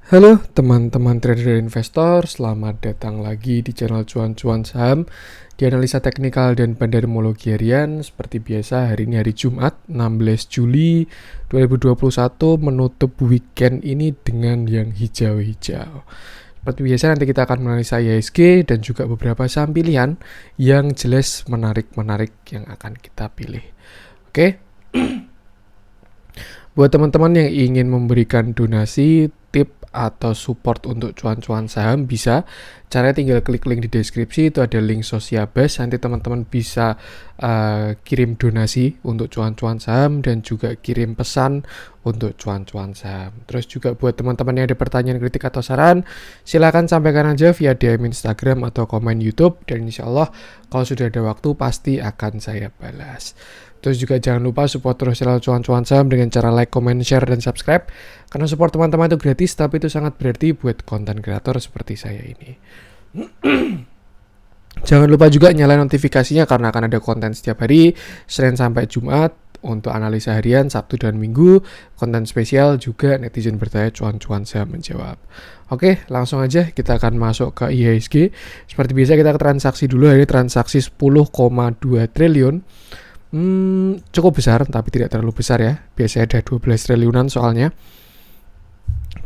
Halo teman-teman trader dan investor, selamat datang lagi di channel Cuan-Cuan Saham di analisa teknikal dan pandarmologi harian. Seperti biasa, hari ini hari Jumat 16 Juli 2021 menutup weekend ini dengan yang hijau-hijau. Seperti biasa nanti kita akan menganalisa IHSG dan juga beberapa saham pilihan yang jelas menarik-menarik yang akan kita pilih. Oke? Buat teman-teman yang ingin memberikan donasi, tip atau support untuk cuan-cuan saham bisa. Caranya tinggal klik link di deskripsi, itu ada link Sosiabas. Nanti teman-teman bisa kirim donasi untuk cuan-cuan saham dan juga kirim pesan untuk cuan-cuan saham. Terus juga buat teman-teman yang ada pertanyaan, kritik atau saran, silakan sampaikan aja via DM Instagram atau komen YouTube, dan insya Allah kalau sudah ada waktu pasti akan saya balas. Terus juga jangan lupa support terus channel Cuan-Cuan Saham dengan cara like, comment, share, dan subscribe. Karena support teman-teman itu gratis, tapi itu sangat berarti buat konten kreator seperti saya ini. Jangan lupa juga nyalain notifikasinya karena akan ada konten setiap hari, Senin sampai Jumat, untuk analisa harian, Sabtu dan Minggu, konten spesial juga netizen bertanya, Cuan-Cuan Saham menjawab. Oke, langsung aja kita akan masuk ke IHSG. Seperti biasa kita ke transaksi dulu, hari ini transaksi 10,2 triliun. Cukup besar tapi tidak terlalu besar ya. Biasanya ada 12 triliunan soalnya.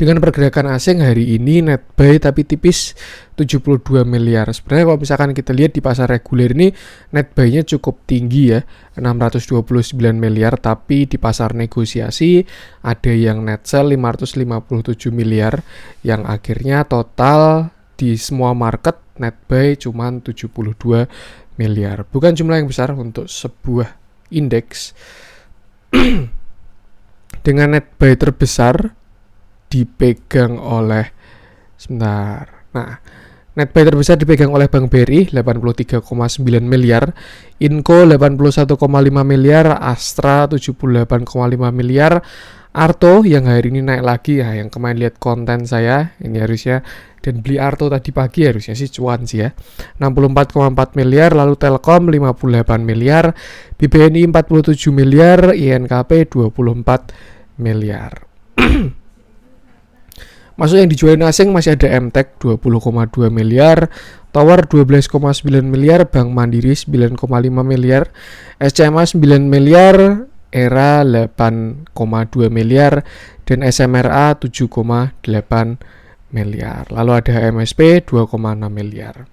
Dengan pergerakan asing hari ini net buy tapi tipis 72 miliar. Sebenarnya kalau misalkan kita lihat di pasar reguler ini net buy-nya cukup tinggi ya, 629 miliar, tapi di pasar negosiasi ada yang net sell 557 miliar yang akhirnya total di semua market net buy cuma 72 miliar. Bukan jumlah yang besar untuk sebuah indeks. Dengan net buy terbesar dipegang oleh net buy terbesar dipegang oleh Bank BRI 83,9 miliar, Inco 81,5 miliar, Astra 78,5 miliar, Arto yang hari ini naik lagi ya, yang kemarin lihat konten saya ini harusnya dan beli Arto tadi pagi harusnya sih cuan sih ya, 64,4 miliar, lalu Telkom 58 miliar, BBNI 47 miliar, INKP 24 miliar. Masuk yang dijualin asing masih ada MTEK 20,2 miliar, Tower 12,9 miliar, Bank Mandiri 9,5 miliar, SCMA 9 miliar, Era 8,2 miliar, dan SMRA 7,8 miliar. Lalu ada MSP 2,6 miliar.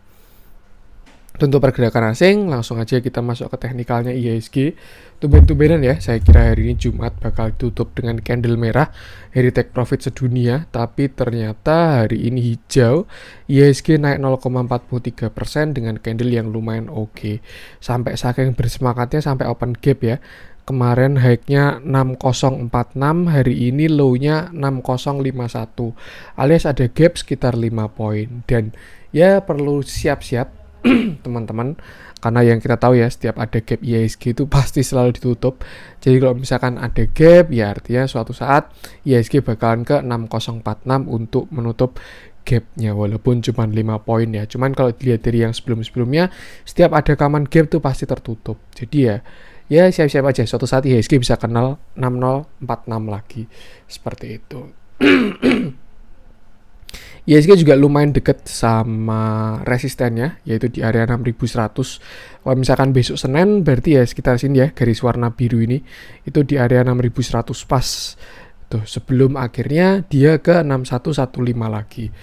Untuk pergerakan asing, langsung aja kita masuk ke teknikalnya IHSG. Tumben-tumbenan ya, saya kira hari ini Jumat bakal tutup dengan candle merah, hari take profit sedunia, tapi ternyata hari ini hijau. IHSG naik 0,43% dengan candle yang lumayan oke. Sampai saking bersemangatnya sampai open gap ya. Kemarin high-nya 6046, hari ini low-nya 6051. Alias ada gap sekitar 5 poin. Dan ya perlu siap-siap teman-teman, karena yang kita tahu ya setiap ada gap IHSG itu pasti selalu ditutup. Jadi kalau misalkan ada gap ya artinya suatu saat IHSG bakalan ke 6046 untuk menutup gapnya, walaupun cuma 5 poin ya. Cuman kalau dilihat dari yang sebelum-sebelumnya, setiap ada common gap tuh pasti tertutup. Jadi ya siap-siap aja suatu saat IHSG bisa kenal 6046 lagi seperti itu. IHSG juga lumayan deket sama resistennya, yaitu di area 6100. Kalau misalkan besok Senin, berarti ya sekitar sini ya, garis warna biru ini, itu di area 6100 pas. Tuh, sebelum akhirnya dia ke 6115 lagi.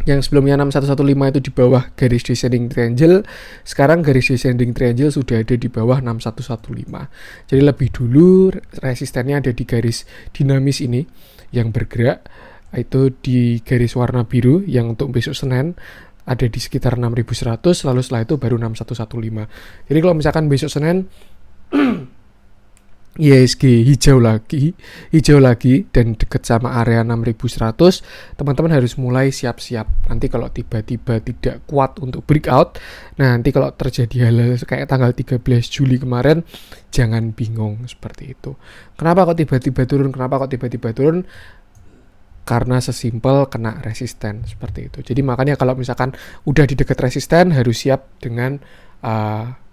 Yang sebelumnya 6115 itu di bawah garis descending triangle, sekarang garis descending triangle sudah ada di bawah 6115. Jadi lebih dulu resistennya ada di garis dinamis ini yang bergerak, itu di garis warna biru yang untuk besok Senin ada di sekitar 6100, lalu setelah itu baru 6115. Jadi kalau misalkan besok Senin IHSG hijau lagi dan deket sama area 6100, teman-teman harus mulai siap-siap. Nanti kalau tiba-tiba tidak kuat untuk breakout, nah nanti kalau terjadi hal kayak tanggal 13 Juli kemarin, jangan bingung seperti itu. Kenapa kok tiba-tiba turun? Karena sesimpel kena resisten seperti itu. Jadi makanya kalau misalkan udah di dekat resisten harus siap dengan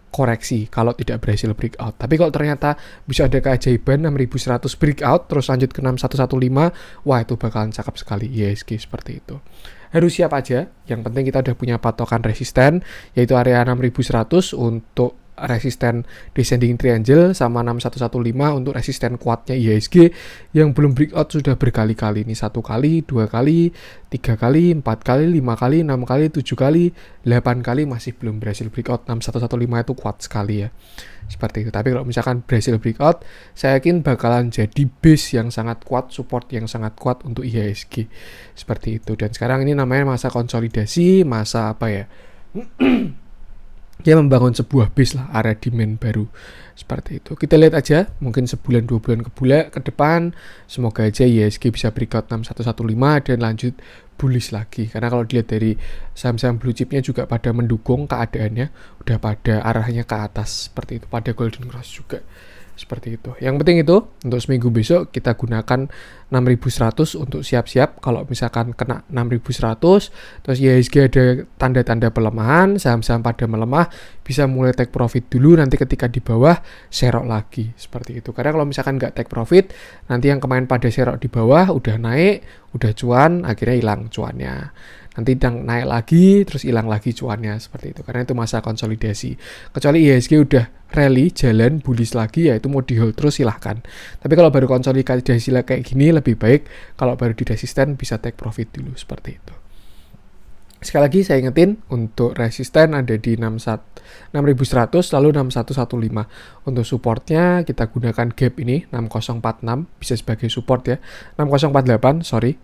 koreksi kalau tidak berhasil breakout. Tapi kalau ternyata bisa ada keajaiban 6100 breakout terus lanjut ke 6115, wah itu bakalan cakep sekali IHSG seperti itu. Harus siap aja, yang penting kita udah punya patokan resisten yaitu area 6100 untuk resisten descending triangle sama 6115 untuk resisten kuatnya IHSG yang belum breakout sudah berkali-kali, ini 1 kali, 2 kali, 3 kali, 4 kali, 5 kali, 6 kali, 7 kali, 8 kali masih belum berhasil breakout. 6115 itu kuat sekali ya, seperti itu. Tapi kalau misalkan berhasil breakout, saya yakin bakalan jadi base yang sangat kuat, support yang sangat kuat untuk IHSG seperti itu. Dan sekarang ini namanya masa konsolidasi, masa apa ya, dia membangun sebuah base lah, area demand baru seperti itu. Kita lihat aja mungkin sebulan 2 bulan ke depan, semoga aja IHSG bisa breakout 6115 dan lanjut bullish lagi, karena kalau dilihat dari saham-saham blue chipnya juga pada mendukung keadaannya, udah pada arahnya ke atas seperti itu, pada golden cross juga seperti itu. Yang penting itu untuk seminggu besok kita gunakan 6100 untuk siap-siap kalau misalkan kena 6100 terus IHSG ada tanda-tanda pelemahan, saham-saham pada melemah, bisa mulai take profit dulu, nanti ketika di bawah serok lagi seperti itu. Karena kalau misalkan nggak take profit, nanti yang kemarin pada serok di bawah udah naik, udah cuan, akhirnya hilang cuannya. Nanti naik lagi terus hilang lagi cuannya seperti itu, karena itu masa konsolidasi. Kecuali IHSG udah rally jalan bullish lagi, yaitu mau di hold terus silahkan. Tapi kalau baru konsolidasi kayak gini, lebih baik kalau baru di resisten bisa take profit dulu seperti itu. Sekali lagi saya ingetin, untuk resisten ada di 6100 lalu 6115. Untuk supportnya kita gunakan gap ini 6046 bisa sebagai support ya. 6048 sorry.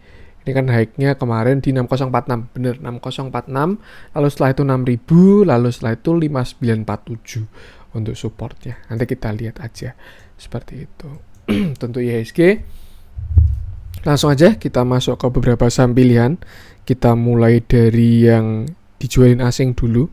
Ini kan high-nya kemarin di 6046, bener 6046, lalu setelah itu 6000, lalu setelah itu 5947 untuk supportnya. Nanti kita lihat aja seperti itu. Tentu IHSG, langsung aja kita masuk ke beberapa saham pilihan. Kita mulai dari yang dijualin asing dulu.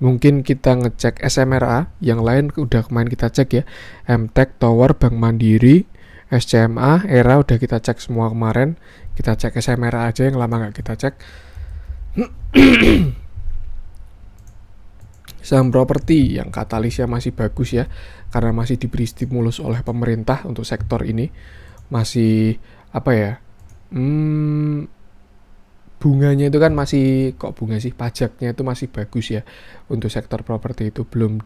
Mungkin kita ngecek SMRA, yang lain udah kemarin kita cek ya. MTEK, Tower, Bank Mandiri, SCMA, ERA udah kita cek semua kemarin. Kita cek SMRA aja yang lama nggak kita cek. Saham properti yang katalisnya masih bagus ya, karena masih diberi stimulus oleh pemerintah untuk sektor ini. Masih apa ya, bunganya itu kan masih, kok bunga sih, pajaknya itu masih bagus ya untuk sektor properti itu, belum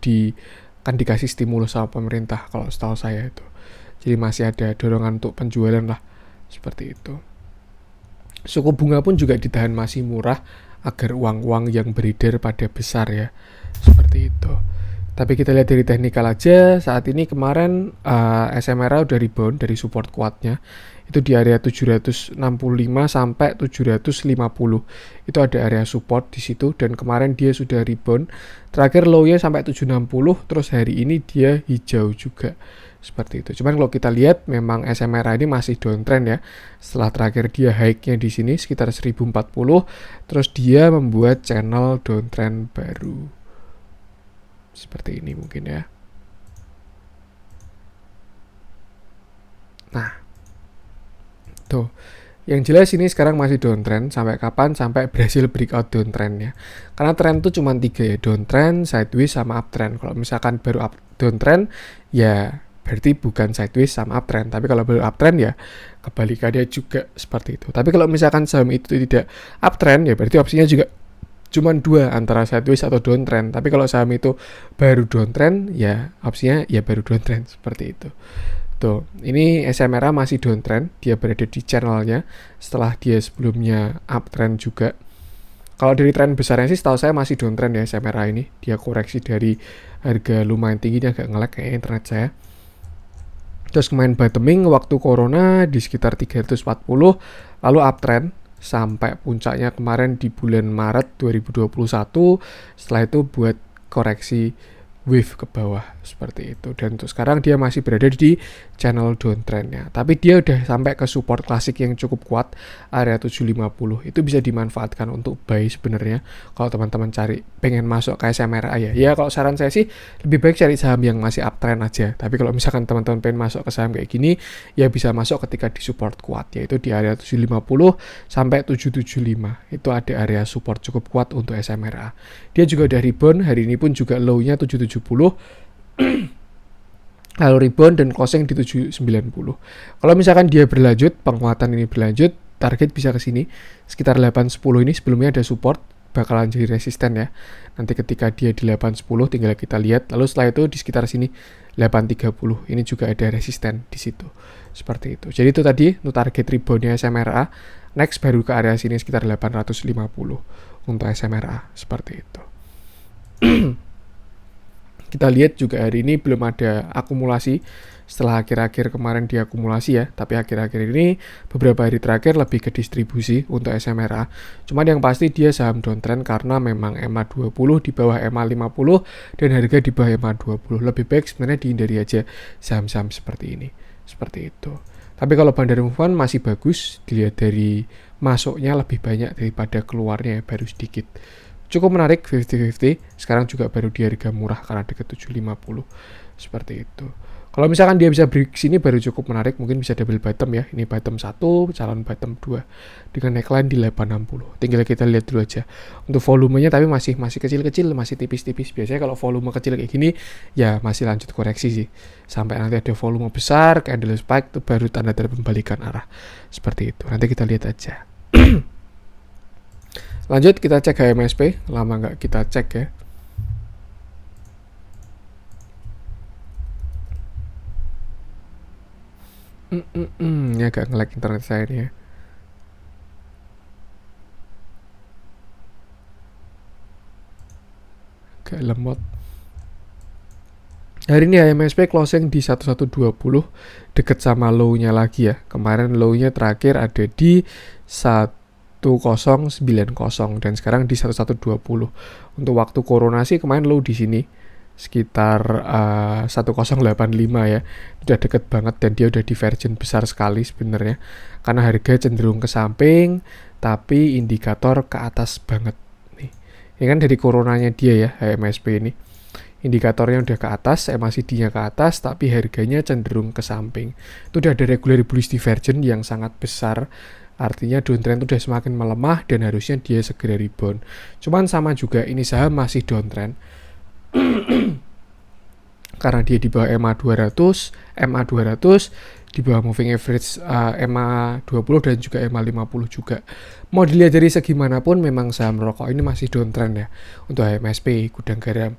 kan dikasih stimulus sama pemerintah kalau setahu saya itu. Jadi masih ada dorongan untuk penjualan lah seperti itu. Suku bunga pun juga ditahan masih murah agar uang-uang yang beredar pada besar ya, seperti itu. Tapi kita lihat dari teknikal aja, saat ini kemarin SMRA udah rebound dari support kuatnya. Itu di area 765 sampai 750. Itu ada area support di situ, dan kemarin dia sudah rebound. Terakhir low-nya sampai 760, terus hari ini dia hijau juga. Seperti itu. Cuman kalau kita lihat memang SMRA ini masih downtrend ya. Setelah terakhir dia high-nya di sini sekitar 1040, terus dia membuat channel downtrend baru. Seperti ini mungkin ya. Nah, tuh. Yang jelas ini sekarang masih downtrend. Sampai kapan? Sampai berhasil breakout downtrendnya. Karena trend tuh cuma 3 ya, downtrend, sideways, sama uptrend. Kalau misalkan baru downtrend, ya berarti bukan sideways sama uptrend. Tapi kalau baru uptrend ya kebalikannya juga seperti itu. Tapi kalau misalkan saham itu tidak uptrend, ya berarti opsinya juga cuma 2, antara sideways atau downtrend. Tapi kalau saham itu baru downtrend, ya opsinya ya baru downtrend seperti itu. Tuh, ini SMRA masih downtrend, dia berada di channelnya setelah dia sebelumnya uptrend juga. Kalau dari tren besarnya sih setahu saya masih downtrend ya SMRA ini. Dia koreksi dari harga lumayan tinggi, dia agak nge-lag kayak internet saya. Terus kemarin bottoming waktu corona di sekitar 340, lalu uptrend sampai puncaknya kemarin di bulan Maret 2021. Setelah itu buat koreksi wave ke bawah seperti itu. Dan untuk sekarang dia masih berada di channel downtrendnya, tapi dia udah sampai ke support klasik yang cukup kuat, area 750. Itu bisa dimanfaatkan untuk buy sebenarnya kalau teman-teman pengen masuk ke SMRA ya. Kalau saran saya sih lebih baik cari saham yang masih uptrend aja. Tapi kalau misalkan teman-teman pengen masuk ke saham kayak gini, ya bisa masuk ketika di support kuat, yaitu di area 750 sampai 775. Itu ada area support cukup kuat untuk SMRA. Dia juga udah rebound, hari ini pun juga low-nya 770, lalu rebound dan closing di 790. Kalau misalkan dia berlanjut, penguatan ini berlanjut, target bisa ke sini sekitar 810. Ini sebelumnya ada support, bakalan jadi resisten ya. Nanti ketika dia di 810 tinggal kita lihat, lalu setelah itu di sekitar sini 830. Ini juga ada resisten di situ. Seperti itu. Jadi itu tadi untuk target reboundnya SMRA. Next baru ke area sini sekitar 850 untuk SMRA, seperti itu. Kita lihat juga hari ini belum ada akumulasi setelah akhir-akhir kemarin diakumulasi ya, tapi akhir-akhir ini beberapa hari terakhir lebih ke distribusi untuk SMRA. Cuman yang pasti dia saham downtrend karena memang MA20 di bawah MA50 dan harga di bawah MA20. Lebih baik sebenarnya dihindari aja saham-saham seperti ini. Seperti itu. Tapi kalau Bandar Move On masih bagus, dilihat dari masuknya lebih banyak daripada keluarnya ya, baru sedikit. Cukup menarik 50-50, sekarang juga baru di harga murah karena dekat 750, seperti itu. Kalau misalkan dia bisa break sini baru cukup menarik, mungkin bisa double bottom ya. Ini bottom 1, calon bottom 2 dengan neckline di 860. Tinggal kita lihat dulu aja. Untuk volumenya tapi masih kecil-kecil, masih tipis-tipis. Biasanya kalau volume kecil kayak gini ya masih lanjut koreksi sih. Sampai nanti ada volume besar, candle spike itu baru tanda pembalikan arah. Seperti itu. Nanti kita lihat aja. Lanjut kita cek HMSP, lama nggak kita cek ya. Ini agak nge-lag internet saya nih ya. Agak lemot. Hari ini HMSP closing di 1120, deket sama low-nya lagi ya. Kemarin low-nya terakhir ada di 1090 dan sekarang di 1120. Untuk waktu corona sih kemarin low di sini sekitar 1085 ya. Udah deket banget dan dia udah divergent besar sekali sebenarnya. Karena harga cenderung ke samping tapi indikator ke atas banget nih. Ini kan dari coronanya dia ya HMSP ini. Indikatornya udah ke atas, MACD-nya ke atas, tapi harganya cenderung ke samping. Itu udah ada regular bullish divergence yang sangat besar. Artinya downtrend itu udah semakin melemah dan harusnya dia segera rebound. Cuman sama juga ini saham masih downtrend. Karena dia di bawah MA200, di bawah moving average MA20 dan juga MA50 juga. Mau dilihat dari segi manapun memang saham rokok ini masih downtrend ya. Untuk HMSP, Gudang Garam.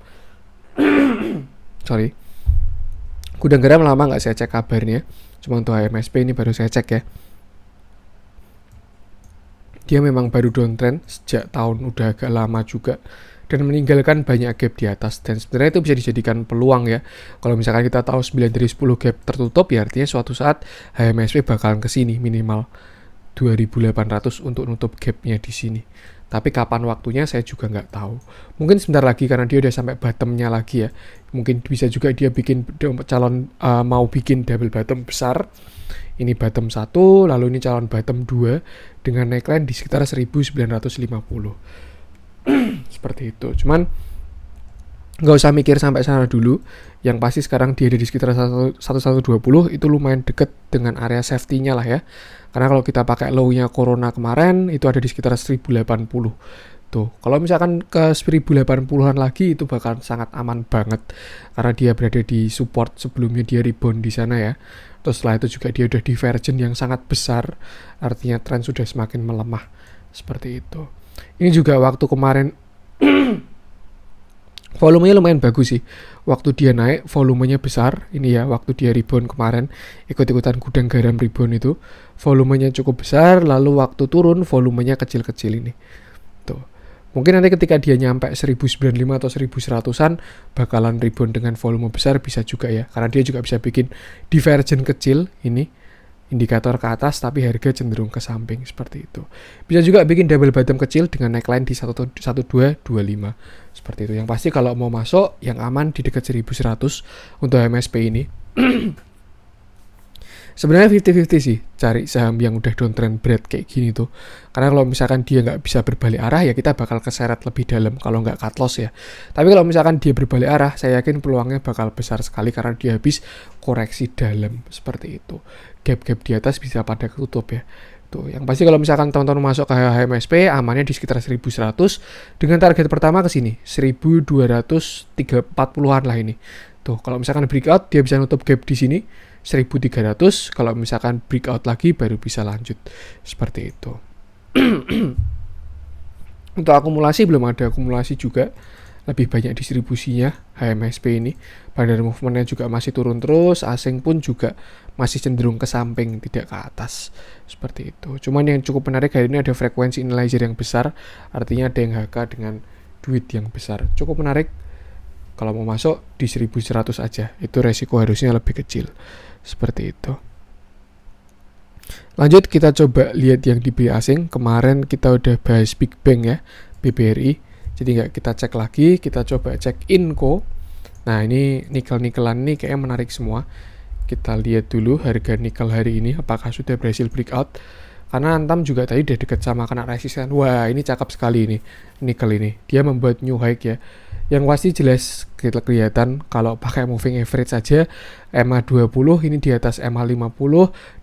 Gudang Garam lama nggak saya cek kabarnya. Cuma untuk HMSP ini baru saya cek ya. Dia memang baru downtrend sejak tahun udah agak lama juga dan meninggalkan banyak gap di atas, dan sebenarnya itu bisa dijadikan peluang ya. Kalau misalkan kita tahu 9 dari 10 gap tertutup ya artinya suatu saat HMSP bakalan ke sini minimal 2800 untuk nutup gapnya di sini. Tapi kapan waktunya saya juga nggak tahu. Mungkin sebentar lagi karena dia udah sampai bottomnya lagi ya. Mungkin bisa juga dia bikin mau bikin double bottom besar. Ini bottom 1, lalu ini calon bottom 2 dengan neckline di sekitar 1950. Seperti itu. Cuman nggak usah mikir sampai sana dulu. Yang pasti sekarang dia ada di sekitar 1120, itu lumayan deket dengan area safety-nya lah ya. Karena kalau kita pakai low-nya corona kemarin itu ada di sekitar 1080. Tuh, kalau misalkan ke 1080-an lagi itu bakal sangat aman banget karena dia berada di support, sebelumnya dia rebound di sana ya. Terus setelah itu juga dia udah divergent yang sangat besar, artinya tren sudah semakin melemah. Seperti itu. Ini juga waktu kemarin volumenya lumayan bagus sih. Waktu dia naik volumenya besar. Ini ya waktu dia rebound kemarin, ikut-ikutan Gudang Garam rebound itu volumenya cukup besar. Lalu waktu turun volumenya kecil-kecil ini. Tuh. Mungkin nanti ketika dia nyampe 1095 atau 1100-an bakalan rebound dengan volume besar bisa juga ya. Karena dia juga bisa bikin divergent kecil ini indikator ke atas tapi harga cenderung ke samping seperti itu. Bisa juga bikin double bottom kecil dengan neckline di 1225 seperti itu. Yang pasti kalau mau masuk yang aman di dekat 1100 untuk MSP ini. Sebenarnya 50-50 sih cari saham yang udah downtrend berat kayak gini tuh. Karena kalau misalkan dia nggak bisa berbalik arah ya kita bakal keseret lebih dalam kalau nggak cut loss ya. Tapi kalau misalkan dia berbalik arah, saya yakin peluangnya bakal besar sekali karena dia habis koreksi dalam seperti itu. Gap-gap di atas bisa pada ketutup ya. Tuh, yang pasti kalau misalkan teman-teman masuk ke HMSP amannya di sekitar 1100 dengan target pertama ke sini 1240-an lah ini. Tuh, kalau misalkan breakout dia bisa nutup gap di sini 1300, kalau misalkan breakout lagi baru bisa lanjut seperti itu. Untuk akumulasi belum ada akumulasi juga, lebih banyak distribusinya HMSP ini. Bandar movementnya juga masih turun terus, asing pun juga masih cenderung ke samping tidak ke atas seperti itu. Cuman yang cukup menarik hari ini ada frekuensi analyzer yang besar, artinya ada yang HK dengan duit yang besar, cukup menarik. Kalau mau masuk di 1100 aja, itu resiko harusnya lebih kecil seperti itu. Lanjut kita coba lihat yang di BI asing. Kemarin kita udah bahas Big Bang ya, BBRI. Jadi nggak kita cek lagi, kita coba cek Inco. Nah ini nikel-nikelan ini kayaknya menarik semua. Kita lihat dulu harga nikel hari ini apakah sudah berhasil breakout. Karena Antam juga tadi udah deket sama kena resisten. Wah ini cakep sekali ini nikel ini. Dia membuat new high ya. Yang pasti jelas kelihatan kalau pakai moving average saja MA20 ini di atas MA50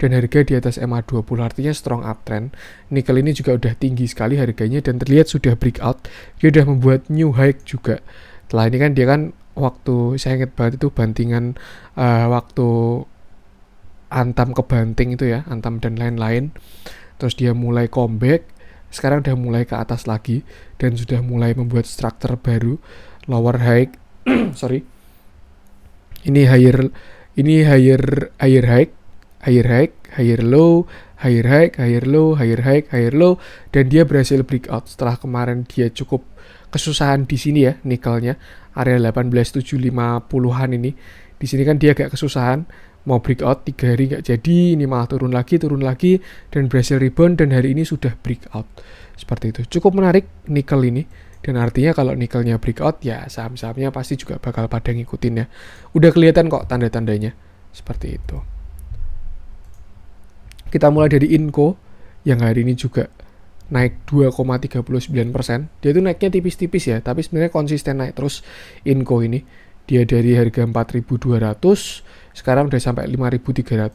dan harga di atas MA20, artinya strong uptrend. Nikel ini juga udah tinggi sekali harganya dan terlihat sudah breakout. Dia udah membuat new high juga. Setelah ini kan dia kan waktu saya ingat banget itu bantingan waktu Antam ke banting itu ya, Antam dan lain-lain. Terus dia mulai comeback, sekarang udah mulai ke atas lagi dan sudah mulai membuat struktur baru, lower high sorry, ini higher high, higher low, higher high, higher low, higher high, higher low, dan dia berhasil breakout setelah kemarin dia cukup kesusahan di sini ya, nikelnya area 18750-an ini. Di sini kan dia agak kesusahan, mau breakout 3 hari nggak jadi, ini malah turun lagi dan berhasil rebound dan hari ini sudah breakout seperti itu. Cukup menarik nikel ini, dan artinya kalau nikelnya breakout ya saham-sahamnya pasti juga bakal pada ngikutin ya. Udah kelihatan kok tanda-tandanya seperti itu. Kita mulai dari Inco yang hari ini juga naik 2,39%. Dia tuh naiknya tipis-tipis ya, tapi sebenarnya konsisten naik terus Inco ini. Dia dari harga 4.200 sekarang udah sampai 5.300,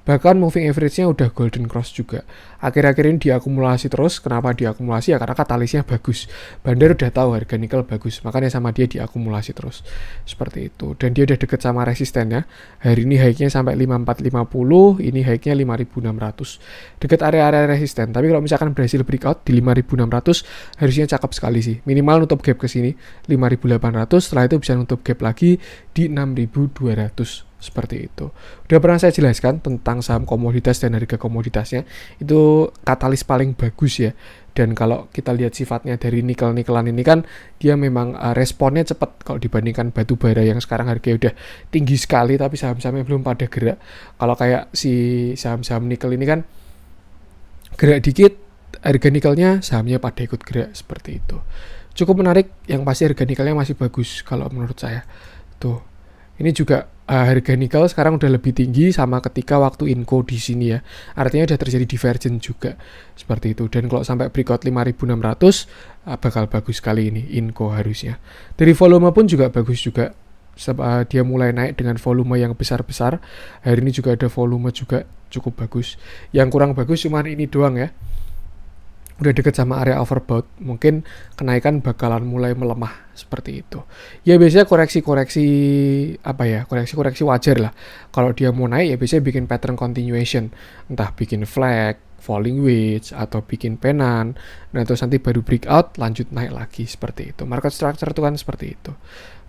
bahkan moving average-nya udah golden cross juga. Akhir-akhir ini diakumulasi terus. Kenapa diakumulasi? Ya karena katalisnya bagus. Bandar udah tahu harga nikel bagus, makanya sama dia diakumulasi terus seperti itu. Dan dia udah deket sama resistennya. Hari ini high-nya sampai 5450, ini high-nya 5600. Deket area-area resisten. Tapi kalau misalkan berhasil breakout di 5600 harusnya cakep sekali sih. Minimal nutup gap ke sini 5800, setelah itu bisa nutup gap lagi di 6200. Seperti itu. Udah pernah saya jelaskan tentang saham komoditas dan harga komoditasnya. Itu katalis paling bagus ya. Dan kalau kita lihat sifatnya dari nikel-nikelan ini kan dia memang responnya cepat kalau dibandingkan batu bara yang sekarang harganya udah tinggi sekali tapi saham-sahamnya belum pada gerak. Kalau kayak si saham-saham nikel ini kan gerak dikit, harga nikelnya sahamnya pada ikut gerak seperti itu. Cukup menarik, yang pasti harga nikelnya masih bagus kalau menurut saya. Tuh. Ini juga harga nikel sekarang udah lebih tinggi sama ketika waktu Inco di sini ya. Artinya udah terjadi divergent juga seperti itu. Dan kalau sampai breakout 5.600 bakal bagus sekali ini Inco harusnya. Dari volume pun juga bagus juga. Dia mulai naik dengan volume yang besar-besar. Hari ini juga ada volume juga cukup bagus. Yang kurang bagus cuma ini doang ya. Udah deket sama area overbought, mungkin kenaikan bakalan mulai melemah seperti itu. Ya biasanya koreksi-koreksi wajar lah. Kalau dia mau naik ya biasanya bikin pattern continuation, entah bikin flag, falling wedge, atau bikin penan, nah terus nanti baru breakout lanjut naik lagi seperti itu. Market structure itu kan seperti itu.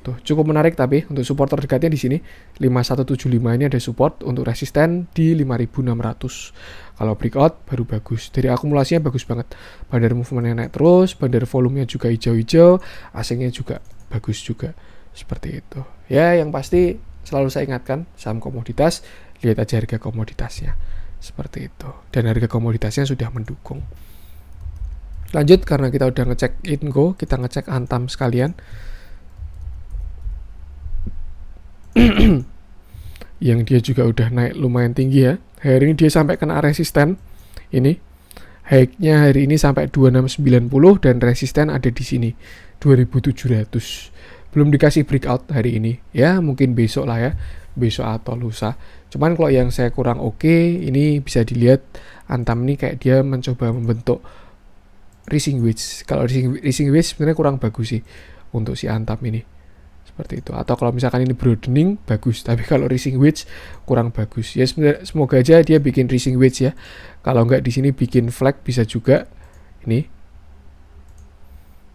Tuh, cukup menarik tapi untuk support terdekatnya di sini 5175 ini ada support, untuk resisten di 5600. Kalau breakout baru bagus. Dari akumulasinya bagus banget. Bandar movementnya naik terus, bandar volumenya juga hijau-hijau, asingnya juga bagus juga. Seperti itu. Ya, yang pasti selalu saya ingatkan saham komoditas, lihat aja harga komoditasnya. seperti itu, dan harga komoditasnya sudah mendukung. Lanjut, karena kita udah ngecek Inco, kita ngecek Antam sekalian. Yang dia juga udah naik lumayan tinggi ya. Hari ini dia sampai kena resisten. Ini high-nya hari ini sampai 2690 dan resisten ada di sini 2700. Belum dikasih breakout hari ini. Ya, mungkin besok lah ya. Besok atau lusa. Cuman kalau yang saya kurang oke, ini bisa dilihat Antam ini kayak dia mencoba membentuk rising wedge. Kalau rising wedge sebenarnya kurang bagus sih untuk si Antam ini. Seperti itu. Atau kalau misalkan ini broadening bagus, tapi kalau rising wedge kurang bagus. Ya semoga aja dia bikin rising wedge ya. Kalau nggak di sini bikin flag bisa juga. Ini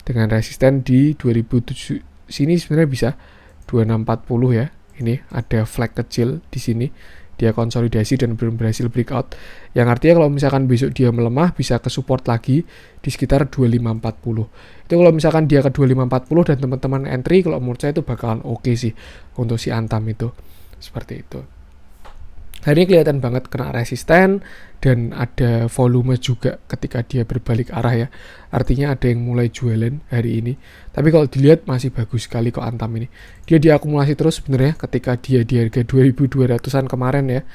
dengan resisten di 2007 sini sebenarnya bisa 2640 ya. Ini ada flag kecil di sini. Dia konsolidasi dan belum berhasil breakout. Yang artinya kalau misalkan besok dia melemah bisa ke support lagi di sekitar 2540. Itu kalau misalkan dia ke 2540 dan teman-teman entry, kalau menurut saya itu bakalan oke sih untuk si Antam itu. Seperti itu. Hari ini kelihatan banget kena resisten dan ada volume juga ketika dia berbalik arah ya. Artinya ada yang mulai jualan hari ini. Tapi kalau dilihat masih bagus sekali kok Antam ini. Dia diakumulasi terus sebenarnya ketika dia di harga 2200-an kemarin ya.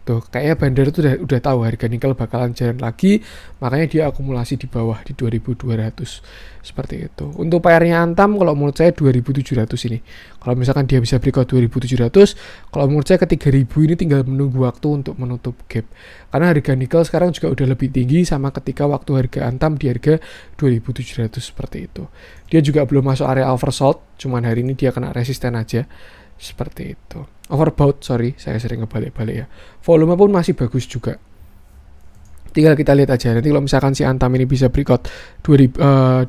Tuh, kayaknya bandar itu udah tahu harga nikel bakalan jalan lagi, makanya dia akumulasi di bawah di 2200. Seperti itu. Untuk PR-nya Antam kalau menurut saya 2700 ini. Kalau misalkan dia bisa breakout 2700, kalau menurut saya ke 3000 ini tinggal menunggu waktu untuk menutup gap. Karena harga nikel sekarang juga udah lebih tinggi sama ketika waktu harga Antam di harga 2700 seperti itu. Dia juga belum masuk area oversold, cuman hari ini dia kena resisten aja. Seperti itu. Overbought, sorry, saya sering ngebalik-balik ya. Volume pun masih bagus juga. Tinggal kita lihat aja. Nanti kalau misalkan si Antam ini bisa breakout 2700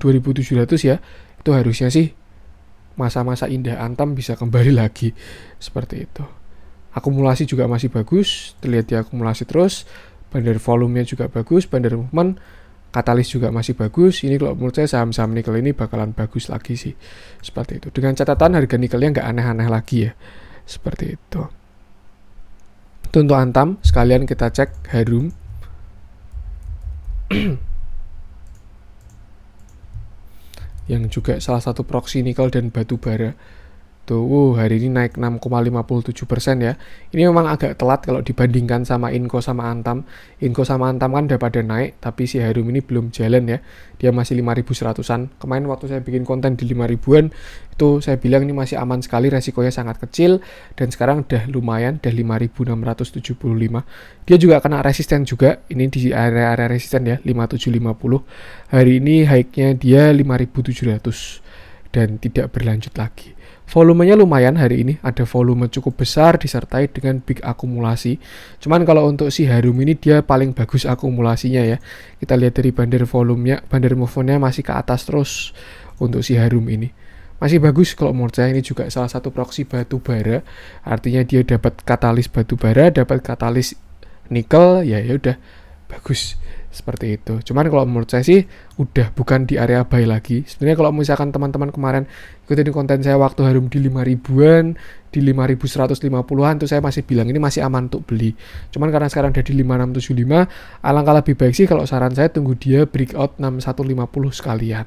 ya, itu harusnya sih masa-masa indah Antam bisa kembali lagi. Seperti itu. Akumulasi juga masih bagus. Terlihat di akumulasi terus. Bandar volumenya juga bagus. Bandar movement, katalis juga masih bagus. Ini kalau menurut saya saham-saham nikel ini bakalan bagus lagi sih. Seperti itu. Dengan catatan harga nikelnya nggak aneh-aneh lagi ya. Seperti itu. Itu untuk Antam. Sekalian kita cek Harum. Yang juga salah satu proxy nikel dan batu bara. Tuh, hari ini naik 6,57% ya. Ini memang agak telat kalau dibandingkan sama Inco sama Antam. Inco sama Antam kan udah pada naik, tapi si Harum ini belum jalan ya. Dia masih 5100-an. Kemarin waktu saya bikin konten di 5000-an, itu saya bilang ini masih aman sekali, resikonya sangat kecil. Dan sekarang udah lumayan, udah 5675. Dia juga kena resisten juga. Ini di area-area resisten ya, 5750. Hari ini high-nya dia 5700 dan tidak berlanjut lagi. Volumenya lumayan hari ini, ada volume cukup besar disertai dengan big akumulasi. Cuman kalau untuk si Harum ini dia paling bagus akumulasinya ya. Kita lihat dari bandar volumenya, bandar movement-nya masih ke atas terus untuk si Harum ini. Masih bagus kalau menurut saya. Ini juga salah satu proxy batu bara. Artinya dia dapat katalis batu bara, dapat katalis nikel, ya udah bagus. Seperti itu. Cuman kalau menurut saya sih udah bukan di area buy lagi. Sebenarnya kalau misalkan teman-teman kemarin ikutin konten saya waktu Harum di 5000-an, di 5150-an, tuh saya masih bilang ini masih aman untuk beli. Cuman karena sekarang udah di 5675, alangkah lebih baik sih kalau saran saya tunggu dia breakout 6150 sekalian.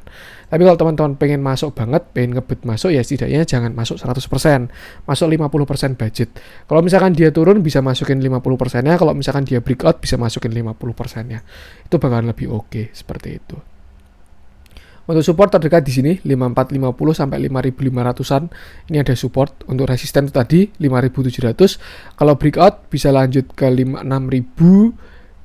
Tapi kalau teman-teman pengen masuk banget, pengen ngebet masuk, ya setidaknya jangan masuk 100%, masuk 50% budget. Kalau misalkan dia turun bisa masukin 50%-nya, kalau misalkan dia breakout bisa masukin 50%-nya. Itu bakalan lebih oke, seperti itu. Untuk support terdekat di sini 5450 sampai 5500-an. Ini ada support. Untuk resisten itu tadi 5700. Kalau breakout bisa lanjut ke 6000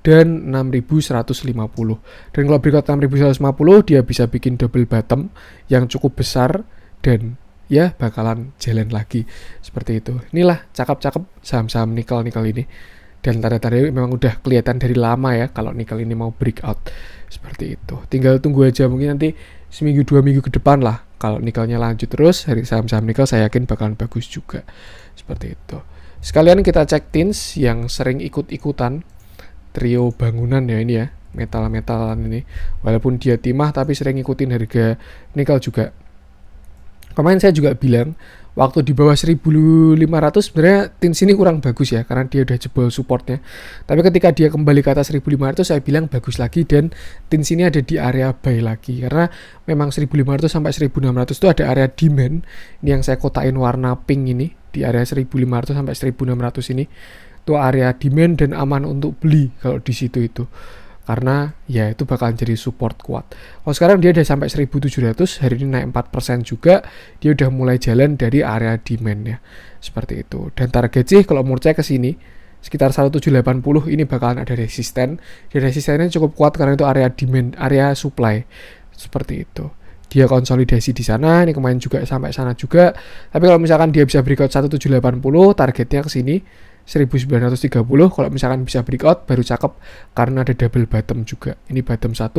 dan 6150. Dan kalau breakout 6150 dia bisa bikin double bottom yang cukup besar dan ya bakalan jalan lagi seperti itu. Inilah cakep-cakep saham-saham nikel-nikel ini. Dan tanda-tanda memang udah kelihatan dari lama ya kalau nikel ini mau breakout seperti itu. Tinggal tunggu aja, mungkin nanti seminggu 2 minggu ke depan lah. Kalau nikelnya lanjut terus, hari saham-saham nikel saya yakin bakalan bagus juga seperti itu. Sekalian kita cek TINS yang sering ikut-ikutan trio bangunan ya ini ya, metal-metalan ini. Walaupun dia timah tapi sering ngikutin harga nikel juga. Kemarin saya juga bilang waktu di bawah 1500 sebenarnya TINS ini kurang bagus ya, karena dia udah jebol supportnya. Tapi ketika dia kembali ke atas 1500 saya bilang bagus lagi, dan TINS ini ada di area buy lagi, karena memang 1500 sampai 1600 itu ada area demand. Ini yang saya kotain warna pink ini, di area 1500 sampai 1600 ini itu area demand dan aman untuk beli kalau di situ itu, karena ya itu bakalan jadi support kuat. Kalau sekarang dia udah sampai 1700, hari ini naik 4% juga, dia udah mulai jalan dari area demand ya, seperti itu. Dan target sih kalau menurut saya ke sini sekitar 1780 ini bakalan ada resisten. Dan resistennya cukup kuat karena itu area demand, area supply, seperti itu. Dia konsolidasi di sana, ini kemarin juga sampai sana juga. Tapi kalau misalkan dia bisa breakout 1780, targetnya ke sini 1930. Kalau misalkan bisa breakout baru cakep, karena ada double bottom juga. Ini bottom 1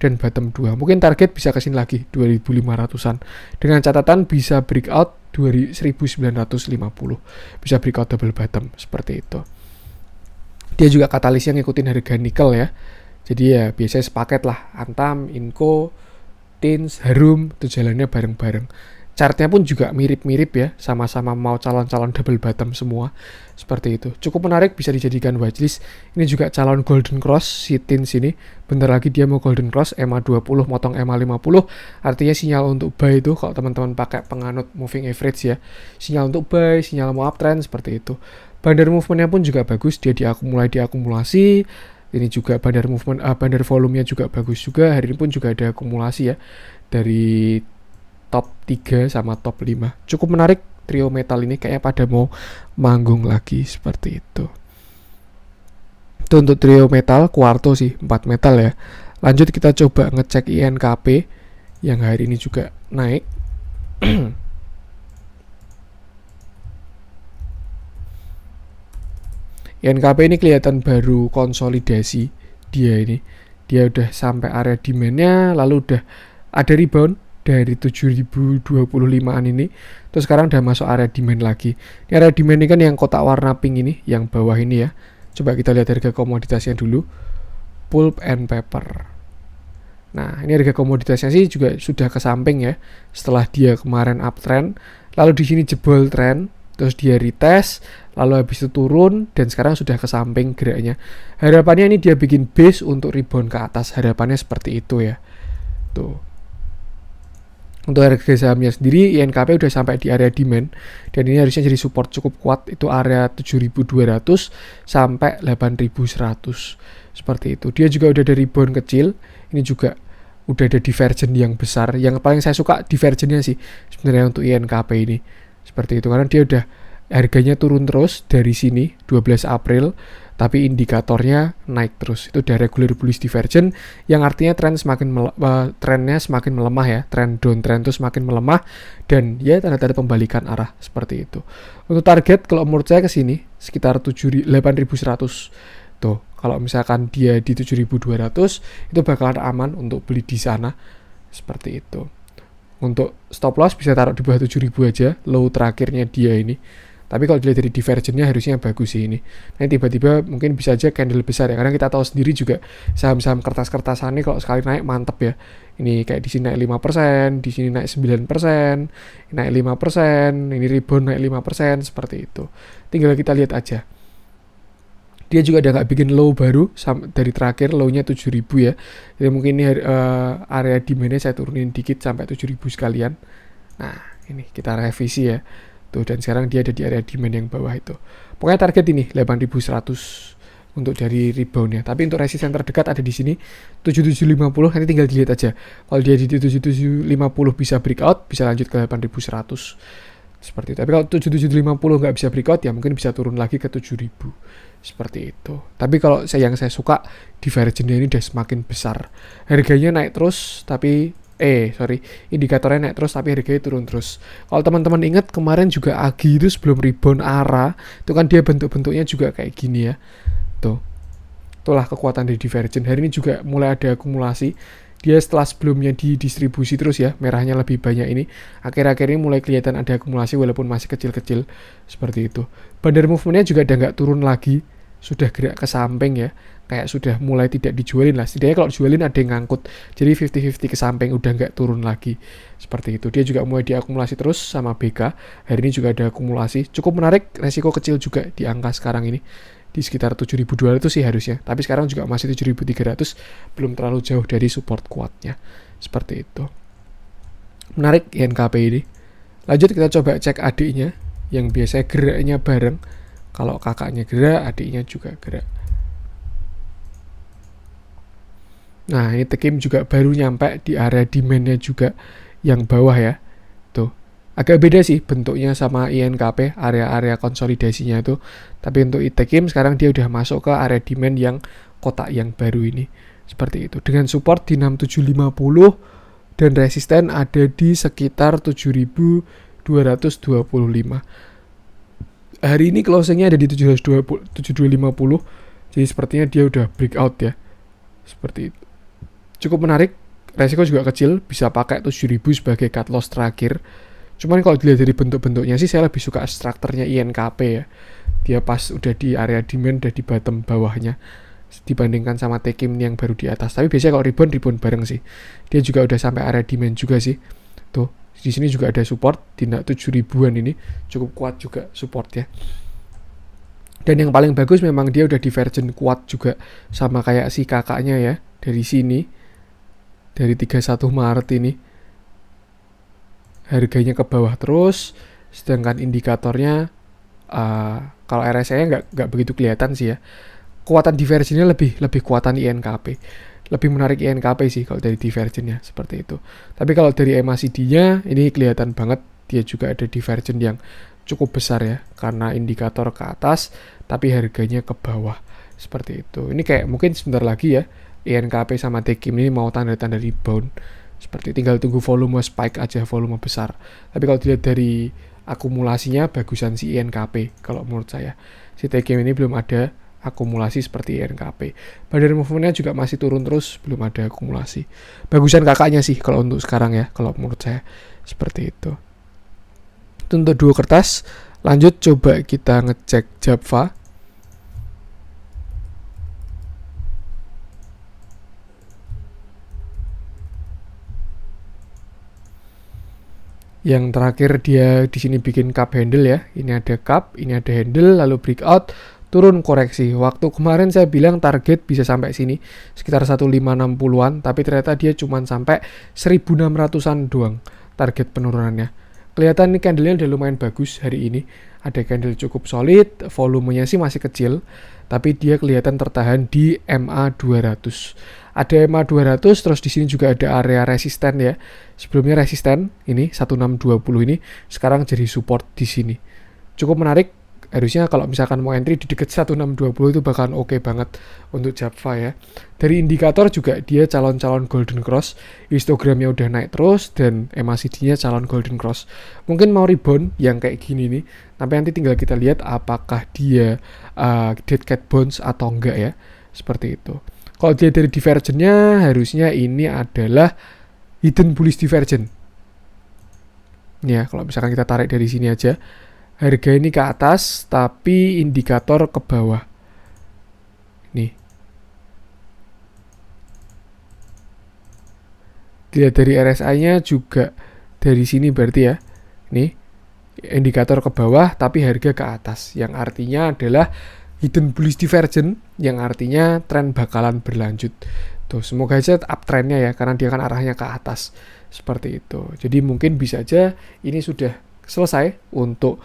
dan bottom 2. Mungkin target bisa kesini lagi 2500-an. Dengan catatan bisa breakout 1950. Bisa breakout double bottom seperti itu. Dia juga katalisnya ngikutin harga nikel ya. Jadi ya biasanya sepaket lah, Antam, Inco, TINS, Harum itu jalannya bareng-bareng. Chartnya pun juga mirip-mirip ya, sama-sama mau calon-calon double bottom semua, seperti itu. Cukup menarik, bisa dijadikan watchlist. Ini juga calon golden cross si TINS ini. Bentar lagi dia mau golden cross, EMA 20 motong EMA 50, artinya sinyal untuk buy itu kalau teman-teman pakai penganut moving average ya. Sinyal untuk buy, sinyal mau uptrend, seperti itu. Bandar movementnya pun juga bagus, dia diakumulasi. Ini juga bandar movement, bandar volumenya juga bagus juga. Hari ini pun juga ada akumulasi ya, dari top 3 sama top 5. Cukup menarik trio metal ini, kayaknya pada mau manggung lagi, seperti itu. Itu untuk trio metal. Kuarto sih 4 metal ya. Lanjut kita coba ngecek INKP yang hari ini juga naik. INKP ini kelihatan baru konsolidasi dia ini. Dia udah sampai area demand-nya, lalu udah ada rebound dari 7025-an ini, terus sekarang udah masuk area demand lagi. Ini area demand ini kan yang kotak warna pink ini, yang bawah ini ya. Coba kita lihat harga komoditasnya dulu. Pulp and paper. Nah, ini harga komoditasnya sih juga sudah ke samping ya, setelah dia kemarin uptrend, lalu di sini jebol trend, terus dia retest, lalu habis itu turun, dan sekarang sudah ke samping geraknya. Harapannya ini dia bikin base untuk rebound ke atas, harapannya seperti itu ya. Tuh. Untuk harga sahamnya sendiri, INKP udah sampai di area demand, dan ini harusnya jadi support cukup kuat, itu area 7.200 sampai 8.100, seperti itu. Dia juga udah ada rebound kecil, ini juga udah ada divergen yang besar. Yang paling saya suka divergennya sih sebenarnya untuk INKP ini, seperti itu, karena dia udah harganya turun terus dari sini 12 April, tapi indikatornya naik terus. Itu udah regular bullish divergent, yang artinya trennya semakin melemah ya. Trend downtrend itu semakin melemah, dan ya tanda-tanda pembalikan arah, seperti itu. Untuk target kalau menurut saya ke sini sekitar 8.100. Tuh, kalau misalkan dia di 7.200 itu bakalan aman untuk beli di sana, seperti itu. Untuk stop loss bisa taruh di bawah 7.000 aja, low terakhirnya dia ini. Tapi kalau dilihat dari divergennya harusnya bagus sih ini. Nah, tiba-tiba mungkin bisa aja candle besar ya, karena kita tahu sendiri juga saham-saham kertas-kertasan ini kalau sekali naik mantep ya. Ini kayak di sini naik 5%, di sini naik 9%, naik 5%, ini rebound naik 5%, seperti itu. Tinggal kita lihat aja. Dia juga udah nggak bikin low baru dari terakhir, low-nya 7.000 ya. Jadi mungkin ini area demand-nya saya turunin dikit sampai 7.000 sekalian. Nah, ini kita revisi ya. Tuh, dan sekarang dia ada di area demand yang bawah itu. Pokoknya target ini 8.100 untuk dari reboundnya. Tapi untuk resisten terdekat ada di sini 7750. Nanti tinggal dilihat aja. Kalau dia di 7750 bisa breakout, bisa lanjut ke 8.100 seperti itu. Tapi kalau 7750 nggak bisa breakout, ya mungkin bisa turun lagi ke 7.000 seperti itu. Tapi kalau yang saya suka, divergennya ini udah semakin besar. Harganya naik terus, tapi indikatornya naik terus tapi harganya turun terus. Kalau teman-teman ingat kemarin juga Agi itu sebelum rebound ARA itu kan dia bentuk-bentuknya juga kayak gini ya. Tuh. Itulah kekuatan dari divergen. Hari ini juga mulai ada akumulasi. Dia setelah sebelumnya didistribusi terus ya, merahnya lebih banyak ini. Akhir-akhir ini mulai kelihatan ada akumulasi walaupun masih kecil-kecil seperti itu. Bandar movementnya juga udah nggak turun lagi, sudah gerak ke samping ya, kayak sudah mulai tidak dijualin lah. Setidaknya kalau dijualin ada yang ngangkut, jadi 50-50 ke samping, udah nggak turun lagi seperti itu. Dia juga mulai diakumulasi terus sama BK. Hari ini juga ada akumulasi, cukup menarik, resiko kecil juga di angka sekarang ini di sekitar 7.200 sih harusnya, tapi sekarang juga masih 7.300, belum terlalu jauh dari support kuatnya seperti itu. Menarik INKP ini. Lanjut kita coba cek adiknya yang biasanya geraknya bareng. Kalau kakaknya gerak, adiknya juga gerak. Nah, ini Tekim juga baru nyampe di area demand-nya juga yang bawah ya. Tuh. Agak beda sih bentuknya sama INKP, area-area konsolidasinya itu. Tapi untuk Tekim sekarang dia udah masuk ke area demand yang kotak yang baru ini. Seperti itu. Dengan support di 6750 dan resisten ada di sekitar 7225. Hari ini closingnya ada di 7250, jadi sepertinya dia udah breakout ya, seperti itu. Cukup menarik, resiko juga kecil, bisa pakai 7000 sebagai cut loss terakhir. Cuman kalau dilihat dari bentuk-bentuknya sih saya lebih suka strukturnya INKP ya, dia pas udah di area demand, udah di bottom bawahnya dibandingkan sama Tekim yang baru di atas. Tapi biasanya kalau rebound bareng sih, dia juga udah sampai area demand juga sih. Tuh, di sini juga ada support di 7000-an ini, cukup kuat juga supportnya. Dan yang paling bagus memang dia udah divergent kuat juga sama kayak si kakaknya ya, dari sini, dari 31 Maret ini harganya ke bawah terus, sedangkan indikatornya kalau RSI-nya nggak begitu kelihatan sih ya. Kekuatan divergennya lebih kuatan INKP. Lebih menarik INKP sih kalau dari divergennya seperti itu. Tapi kalau dari MACD-nya ini kelihatan banget dia juga ada divergen yang cukup besar ya, karena indikator ke atas tapi harganya ke bawah seperti itu. Ini kayak mungkin sebentar lagi ya INKP sama Tekim ini mau tanda-tanda rebound. Seperti tinggal tunggu volume spike aja, volume besar. Tapi kalau dilihat dari akumulasinya bagusan si INKP kalau menurut saya. Si Tekim ini belum ada akumulasi seperti INKP. Pada movementnya juga masih turun terus, belum ada akumulasi. Bagusan kakaknya sih kalau untuk sekarang ya, kalau menurut saya seperti itu. Itu untuk dua kertas. Lanjut coba kita ngecek Java. Yang terakhir dia di sini bikin cup handle ya. Ini ada cup, ini ada handle, lalu breakout, turun koreksi. Waktu kemarin saya bilang target bisa sampai sini sekitar 1560-an, tapi ternyata dia cuma sampai 1600-an doang target penurunannya. Kelihatan nih candle-nya udah lumayan bagus hari ini. Ada candle cukup solid, volumenya sih masih kecil, tapi dia kelihatan tertahan di MA200. Ada MA200, terus di sini juga ada area resisten ya. Sebelumnya resisten ini 1620 ini, sekarang jadi support di sini. Cukup menarik. Harusnya kalau misalkan mau entry di dekat 1620 itu bakalan oke banget untuk Java ya. Dari indikator juga dia calon-calon golden cross, histogramnya udah naik terus, dan MACD-nya calon golden cross. Mungkin mau rebound yang kayak gini nih, tapi nanti tinggal kita lihat apakah dia dead cat bounce atau enggak ya, seperti itu. Kalau dia dari divergennya, harusnya ini adalah hidden bullish divergent. Ya, kalau misalkan kita tarik dari sini aja, harga ini ke atas, tapi indikator ke bawah. Nih. Dilihat dari RSI-nya juga dari sini berarti ya. Nih. Indikator ke bawah, tapi harga ke atas. Yang artinya adalah hidden bullish divergent, yang artinya tren bakalan berlanjut. Tuh, semoga aja uptrendnya ya, karena dia kan arahnya ke atas. Seperti itu. Jadi mungkin bisa aja ini sudah selesai untuk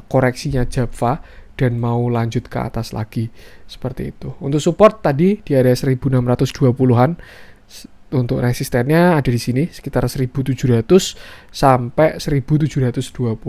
koreksinya Java dan mau lanjut ke atas lagi seperti itu. Untuk support tadi di area 1620-an, untuk resistennya ada di sini sekitar 1700 sampai 1720.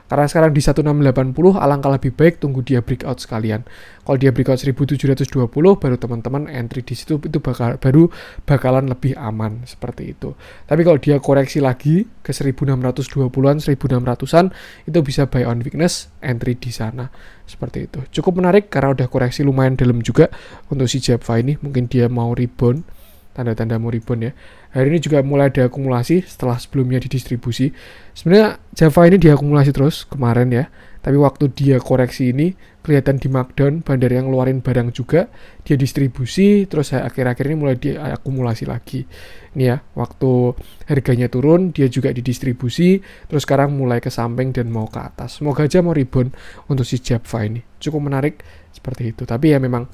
Karena sekarang di 1680, alangkah lebih baik tunggu dia breakout sekalian. Kalau dia breakout 1720 baru teman-teman entry di situ, itu baru bakalan lebih aman seperti itu. Tapi kalau dia koreksi lagi ke 1620-an, 1600-an, itu bisa buy on weakness, entry di sana seperti itu. Cukup menarik karena udah koreksi lumayan dalam juga untuk si Java ini. Mungkin dia mau rebound, tanda-tanda mau rebound ya. Hari ini juga mulai ada akumulasi setelah sebelumnya didistribusi. Sebenarnya Java ini diakumulasi terus kemarin ya, Tapi waktu dia koreksi ini kelihatan di markdown, bandar yang ngeluarin barang juga, dia distribusi, terus akhir-akhir ini mulai diakumulasi lagi. Ini ya, waktu harganya turun, dia juga didistribusi, terus sekarang mulai ke samping dan mau ke atas. Semoga aja mau rebound untuk si JAPFA ini. Cukup menarik seperti itu. Tapi ya memang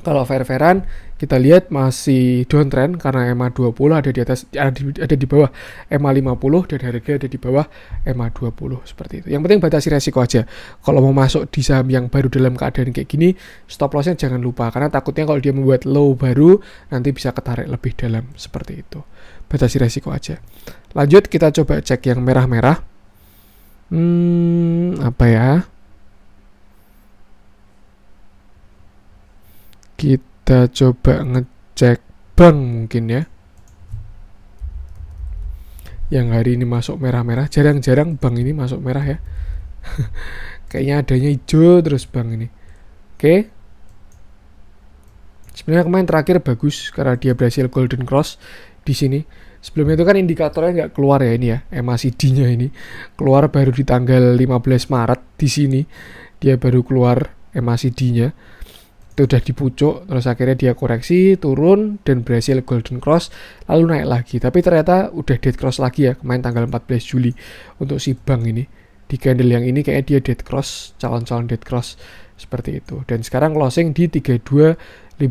kalau fair-fairan kita lihat masih downtrend karena EMA 20 ada di atas, ada di bawah EMA 50 dan harga ada di bawah EMA 20 seperti itu. Yang penting batasi resiko aja. Kalau mau masuk di saham yang baru dalam keadaan kayak gini, stop lossnya jangan lupa karena takutnya kalau dia membuat low baru nanti bisa ketarik lebih dalam seperti itu. Batasi resiko aja. Lanjut kita coba cek yang merah-merah. Apa ya? Kita coba ngecek bank mungkin ya. Yang hari ini masuk merah-merah. Jarang-jarang bank ini masuk merah ya. Kayaknya adanya hijau terus bank ini. Oke. Sebenarnya kemarin terakhir bagus karena dia berhasil golden cross di sini. Sebelumnya itu kan indikatornya nggak keluar ya ini ya. MACD-nya ini keluar baru di tanggal 15 Maret di sini. Dia baru keluar MACD-nya. Itu udah dipucuk, terus akhirnya dia koreksi, turun, dan berhasil golden cross, lalu naik lagi. Tapi ternyata udah dead cross lagi ya, kemarin tanggal 14 Juli untuk si bank ini. Di candle yang ini kayaknya dia dead cross, calon-calon dead cross, seperti itu. Dan sekarang closing di 32.50.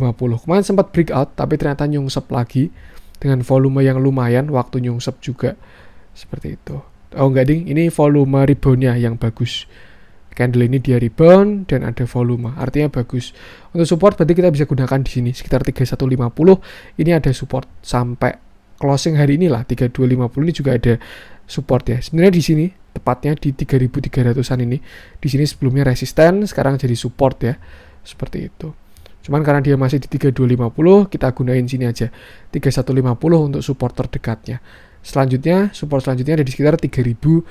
Kemarin sempat breakout, tapi ternyata nyungsep lagi, dengan volume yang lumayan, waktu nyungsep juga, seperti itu. Oh enggak ding, ini volume reboundnya yang bagus. Candle ini dia rebound dan ada volume, artinya bagus. Untuk support berarti kita bisa gunakan di sini sekitar 3150. Ini ada support sampai closing hari ini lah 3250 ini juga ada support ya. Sebenarnya di sini tepatnya di 3300-an ini. Di sini sebelumnya resisten, sekarang jadi support ya. Seperti itu. Cuman karena dia masih di 3250, kita gunain sini aja 3150 untuk support terdekatnya. Support selanjutnya ada di sekitar 3060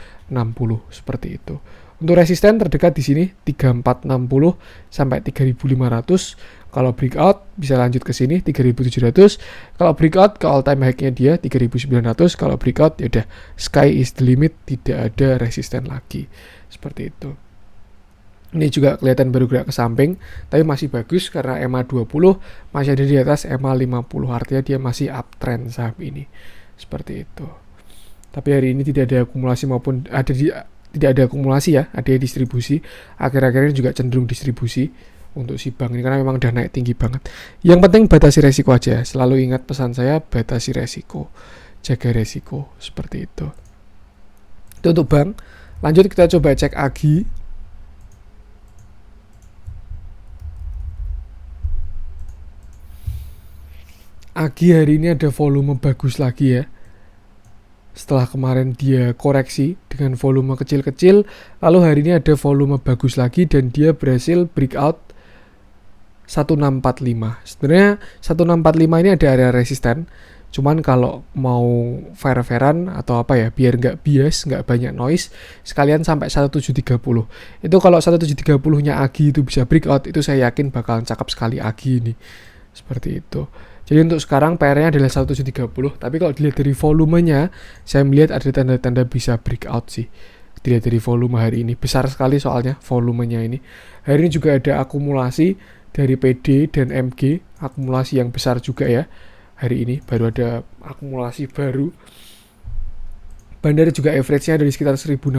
seperti itu. Untuk resisten terdekat di sini 3460 sampai 3500. Kalau breakout bisa lanjut ke sini 3700. Kalau breakout ke all time high-nya dia 3900. Kalau breakout ya udah sky is the limit, tidak ada resisten lagi. Seperti itu. Ini juga kelihatan baru gerak ke samping, tapi masih bagus karena EMA 20 masih ada di atas EMA 50. Artinya dia masih uptrend saham ini. Seperti itu. Tapi hari ini tidak ada akumulasi maupun tidak ada akumulasi ya, ada distribusi. Akhir-akhir ini juga cenderung distribusi untuk si bank ini karena memang udah naik tinggi banget. Yang penting batasi resiko aja. Selalu ingat pesan saya, batasi resiko, jaga resiko, seperti itu. Itu untuk bank. Lanjut kita coba cek AGI. AGI hari ini ada volume bagus lagi ya. Setelah kemarin dia koreksi dengan volume kecil-kecil, lalu hari ini ada volume bagus lagi dan dia berhasil breakout 1645. Sebenarnya 1645 ini ada area resisten, cuman kalau mau fair-fairan atau apa ya, biar nggak bias, nggak banyak noise, sekalian sampai 1730. Itu kalau 1730-nya AGI itu bisa breakout, itu saya yakin bakalan cakep sekali AGI ini. Seperti itu. Jadi untuk sekarang PR-nya adalah 1730, tapi kalau dilihat dari volumenya, saya melihat ada tanda-tanda bisa breakout sih. Dilihat dari volume hari ini, besar sekali soalnya volumenya ini. Hari ini juga ada akumulasi dari PD dan MG, akumulasi yang besar juga ya. Hari ini baru ada akumulasi baru. Bandar juga average-nya ada di sekitar 1600,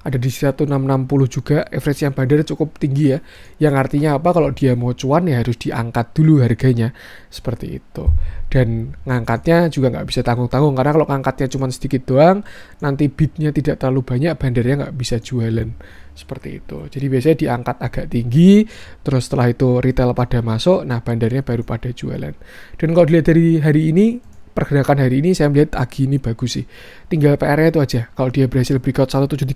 ada di 1660 juga. Average yang bandar cukup tinggi ya. Yang artinya apa? Kalau dia mau cuan ya harus diangkat dulu harganya. Seperti itu. Dan ngangkatnya juga nggak bisa tanggung-tanggung. Karena kalau ngangkatnya cuma sedikit doang, nanti bidnya tidak terlalu banyak, bandarnya nggak bisa jualan. Seperti itu. Jadi biasanya diangkat agak tinggi, terus setelah itu retail pada masuk, nah bandarnya baru pada jualan. Dan kalau dilihat dari hari ini, pergerakan hari ini saya melihat AGI ini bagus sih. Tinggal PR-nya itu aja. Kalau dia berhasil breakout 1730,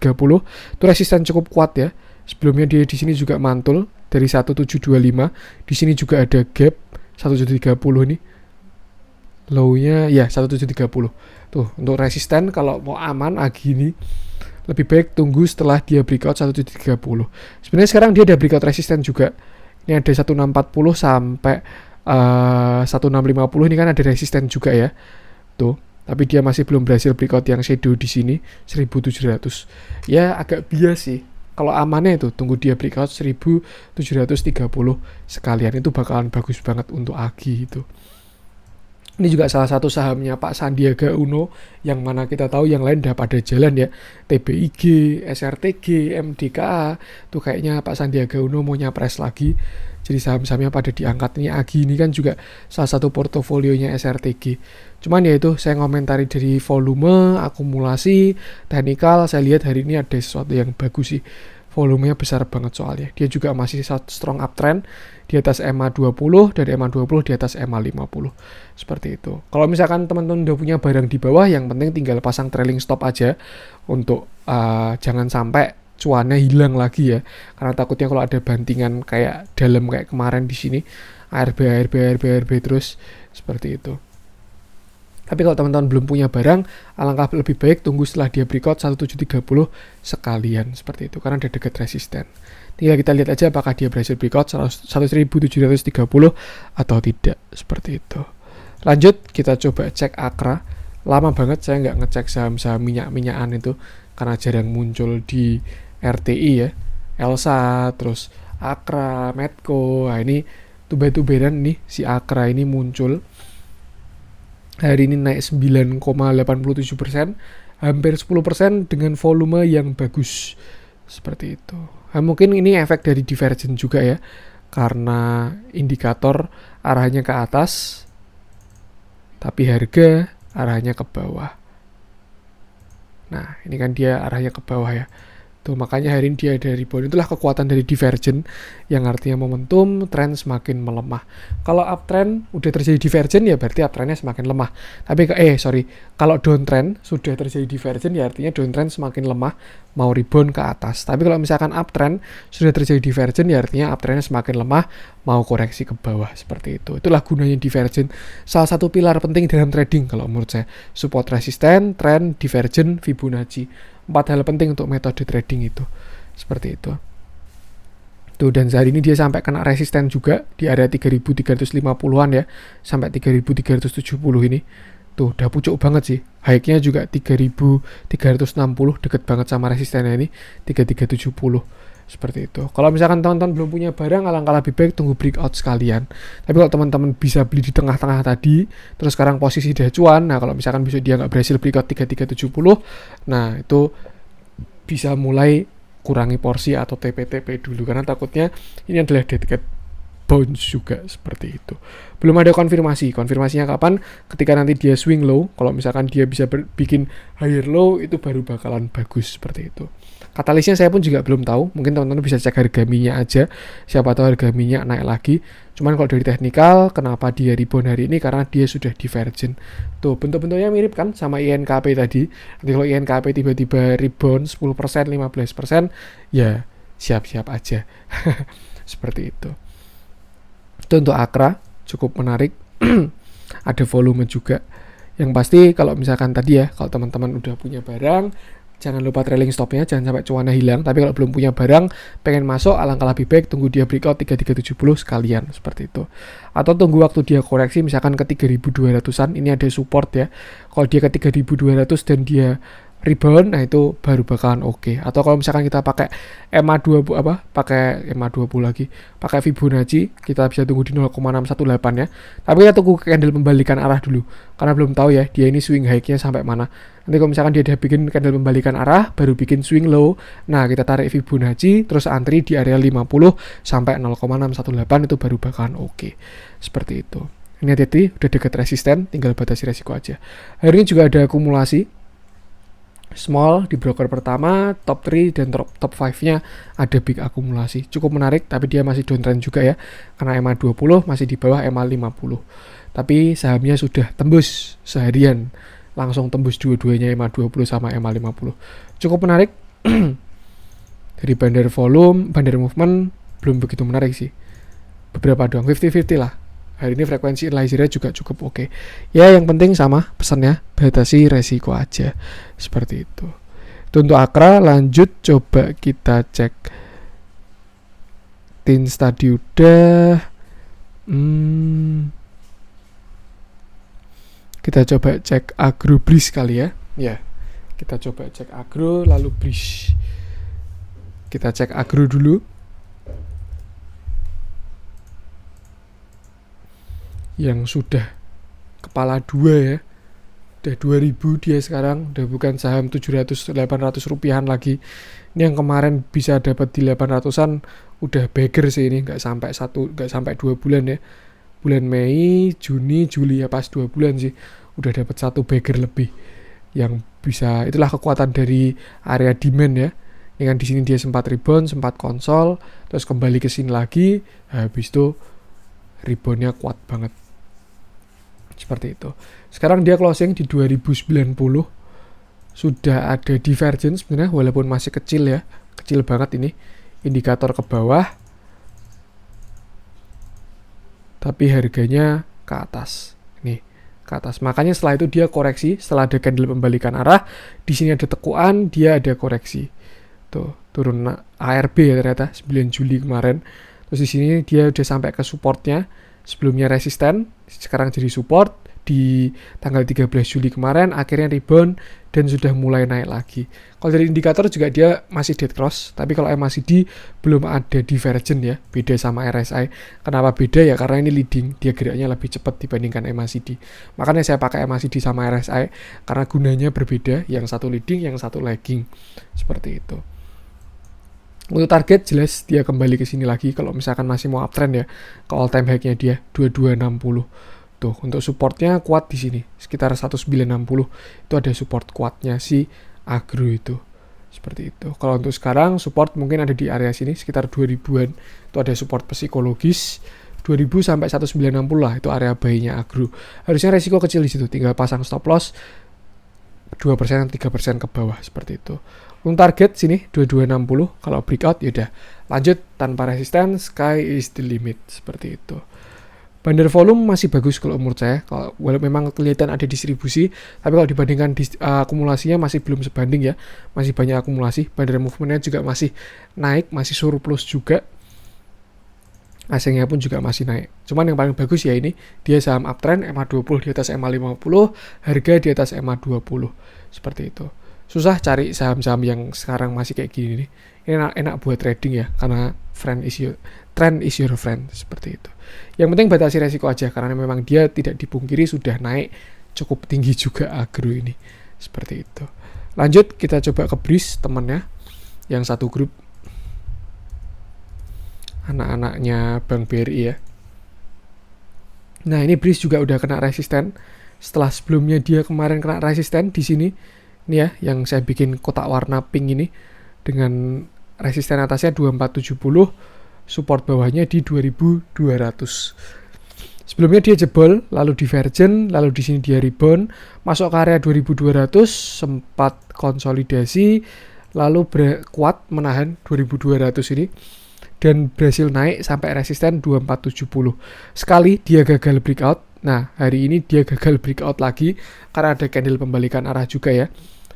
itu resisten cukup kuat ya. Sebelumnya dia di sini juga mantul dari 1725. Di sini juga ada gap 1730 nih. Low-nya ya 1730. Tuh, untuk resisten kalau mau aman AGI ini lebih baik tunggu setelah dia breakout 1730. Sebenarnya sekarang dia ada breakout resisten juga. Ini ada 1640 sampai 1650 ini kan ada resisten juga ya. Tuh, Tapi dia masih belum berhasil breakout yang shadow di sini 1700. Ya agak bias sih. Kalau amannya itu tunggu dia breakout 1730 sekalian, itu bakalan bagus banget untuk AGI itu. Ini juga salah satu sahamnya Pak Sandiaga Uno, yang mana kita tahu yang lain udah pada jalan ya. TBIG, SRTG, MDKA, tuh kayaknya Pak Sandiaga Uno mau nyapres lagi. Jadi saham-sahamnya pada diangkat. Ini AGI ini kan juga salah satu portofolionya SRTG. Cuman ya itu, saya ngomentari dari volume, akumulasi, teknikal, saya lihat hari ini ada sesuatu yang bagus sih. Volumenya besar banget soalnya. Dia juga masih strong uptrend di atas EMA 20 dan EMA 20 di atas EMA 50. Seperti itu. Kalau misalkan teman-teman udah punya barang di bawah, yang penting tinggal pasang trailing stop aja untuk jangan sampai cuannya hilang lagi ya. Karena takutnya kalau ada bantingan kayak dalam kayak kemarin di sini, ARB terus seperti itu. Tapi kalau teman-teman belum punya barang, alangkah lebih baik tunggu setelah dia breakout 1730 sekalian seperti itu, karena udah dekat resisten. Tinggal kita lihat aja apakah dia berhasil breakout 1730 atau tidak, seperti itu. Lanjut, kita coba cek Akra. Lama banget saya nggak ngecek saham-saham minyak-minyakan itu, karena jarang muncul di RTI ya. Elsa, terus Akra, Medco. Nah ini tuber-tuberan nih, si Akra ini muncul. Hari ini naik 9,87%, hampir 10% dengan volume yang bagus. Seperti itu. Nah, mungkin ini efek dari divergen juga ya, karena indikator arahnya ke atas, tapi harga arahnya ke bawah. Nah, ini kan dia arahnya ke bawah ya. Tuh, makanya hari ini dia ada rebound. Itulah kekuatan dari divergen, yang artinya momentum tren semakin melemah. Kalau uptrend udah terjadi divergen ya berarti uptrendnya semakin lemah. Tapi kalau downtrend sudah terjadi divergen ya artinya downtrend semakin lemah, mau rebound ke atas. Tapi kalau misalkan uptrend sudah terjadi divergen ya artinya uptrendnya semakin lemah, mau koreksi ke bawah, seperti itu. Itulah gunanya divergen. Salah satu pilar penting dalam trading kalau menurut saya. Support resisten, trend, divergen, Fibonacci. 4 hal penting untuk metode trading itu. Seperti itu. Tuh, dan sehari ini dia sampai kena resisten juga di area 3350-an ya, sampai 3370 ini. Tuh, udah pucuk banget sih. High-nya juga 3360, deket banget sama resistennya ini 3370. Seperti itu. Kalau misalkan teman-teman belum punya barang, alangkah lebih baik tunggu breakout sekalian. Tapi kalau teman-teman bisa beli di tengah-tengah tadi, terus sekarang posisi udah cuan, nah kalau misalkan besok dia nggak berhasil breakout 3370, nah itu bisa mulai kurangi porsi atau TP-TP dulu, karena takutnya ini adalah dead cat bounce juga, seperti itu. Belum ada konfirmasinya kapan, ketika nanti dia swing low. Kalau misalkan dia bisa bikin higher low, itu baru bakalan bagus, seperti itu. Katalisnya saya pun juga belum tahu, mungkin teman-teman bisa cek harga minyak aja, siapa tahu harga minyak naik lagi. Cuman kalau dari teknikal, kenapa dia rebound hari ini, karena dia sudah divergen. Tuh, bentuk-bentuknya mirip kan sama INKP tadi. Nanti kalau INKP tiba-tiba rebound 10%, 15%, ya siap-siap aja. Seperti itu. Itu untuk Akra, cukup menarik. Ada volume juga. Yang pasti kalau misalkan tadi ya, kalau teman-teman udah punya barang, jangan lupa trailing stopnya, jangan sampai cuannya hilang. Tapi kalau belum punya barang, pengen masuk, alangkah lebih baik tunggu dia breakout 3370 sekalian, seperti itu. Atau tunggu waktu dia koreksi, misalkan ke 3200-an, ini ada support ya. Kalau dia ke 3200 dan dia rebound, nah itu baru bakalan oke. Atau kalau misalkan kita pakai pakai EMA 20 lagi, pakai Fibonacci, kita bisa tunggu di 0,618 ya. Tapi kita tunggu candle membalikan arah dulu, karena belum tahu ya dia ini swing high-nya sampai mana. Nanti kalau misalkan dia udah bikin candle membalikan arah, baru bikin swing low, nah kita tarik Fibonacci, terus antri di area 50 sampai 0,618, itu baru bakalan oke. Seperti itu. Ini hati-hati, udah dekat resisten, tinggal batasi resiko aja. Hari ini juga ada akumulasi small di broker pertama, top 3 dan top 5-nya ada big akumulasi. Cukup menarik, tapi dia masih downtrend juga ya, karena EMA 20 masih di bawah EMA 50. Tapi sahamnya sudah tembus seharian, langsung tembus dua-duanya, EMA 20 sama EMA 50. Cukup menarik. Dari bandar volume, bandar movement belum begitu menarik sih. Beberapa doang, 50-50 lah. Hari ini frekuensi lasernya juga cukup oke. Ya, yang penting sama pesannya, batasi resiko aja. Seperti itu. Itu untuk Akra. Lanjut, coba kita cek Tin tadi udah. Kita coba cek agro breeze kali ya. Ya, kita coba cek agro lalu breeze. Kita cek agro dulu. Yang sudah kepala 2 ya. Udah 2000 dia sekarang, udah bukan saham 700-800 rupiahan lagi. Ini yang kemarin bisa dapat di 800-an udah beggar sih ini, nggak sampai 2 bulan ya. Bulan Mei, Juni, Juli ya, pas 2 bulan sih udah dapat 1 beggar lebih. Yang bisa, itulah kekuatan dari area demand ya. Ini kan di sini dia sempat rebound, sempat konsol, terus kembali ke sini lagi, habis itu reboundnya kuat banget. Seperti itu. Sekarang dia closing di 2090. Sudah ada divergence sebenarnya, walaupun masih kecil ya. Kecil banget ini. Indikator ke bawah. Tapi harganya ke atas. Nih, ke atas. Makanya setelah itu dia koreksi, setelah ada candle pembalikan arah, di sini ada tekuan, dia ada koreksi. Tuh, turun ARB ya ternyata 9 Juli kemarin. Terus di sini dia udah sampai ke supportnya. Sebelumnya resisten, sekarang jadi support di tanggal 13 Juli kemarin, akhirnya rebound dan sudah mulai naik lagi. Kalau dari indikator juga dia masih dead cross, tapi kalau MACD belum ada divergent ya, beda sama RSI. Kenapa beda ya? Karena ini leading, dia geraknya lebih cepat dibandingkan MACD. Makanya saya pakai MACD sama RSI, karena gunanya berbeda, yang satu leading, yang satu lagging. Seperti itu. Untuk target jelas dia kembali ke sini lagi kalau misalkan masih mau uptrend ya, ke all time high-nya dia 2260. Tuh, untuk supportnya kuat di sini sekitar 1960. Itu ada support kuatnya si agro itu. Seperti itu. Kalau untuk sekarang support mungkin ada di area sini sekitar 2000-an. Itu ada support psikologis 2000 sampai 1960 lah, itu area buy-nya agro. Harusnya resiko kecil di situ, tinggal pasang stop loss 2%, 3% ke bawah seperti itu. Untuk target sini 2260, kalau breakout ya udah lanjut tanpa resisten, sky is the limit seperti itu. Bandar volume masih bagus kalau menurut saya. Kalau walaupun memang kelihatan ada distribusi, tapi kalau dibandingkan akumulasinya masih belum sebanding ya. Masih banyak akumulasi. Bandar movementnya juga masih naik, masih surplus juga. Asingnya pun juga masih naik. Cuman yang paling bagus ya ini, dia saham uptrend, MA20 di atas MA50, harga di atas MA20. Seperti itu. Susah cari saham-saham yang sekarang masih kayak gini nih. Ini enak buat trading ya, karena trend is your friend, seperti itu. Yang penting batasi resiko aja, karena memang dia tidak dipungkiri sudah naik cukup tinggi juga agro ini. Seperti itu. Lanjut kita coba ke Breeze temannya, yang satu grup. Anak-anaknya Bank BRI ya. Nah ini Breeze juga udah kena resisten. Setelah sebelumnya dia kemarin kena resisten di sini. Ini ya, yang saya bikin kotak warna pink ini. Dengan resisten atasnya 2470. Support bawahnya di 2200. Sebelumnya dia jebol, lalu divergent, lalu di sini dia rebound, masuk ke area 2200, sempat konsolidasi, lalu kuat menahan 2200 ini. Dan berhasil naik sampai resisten 2470. Sekali dia gagal breakout. Nah, hari ini dia gagal breakout lagi karena ada candle pembalikan arah juga ya.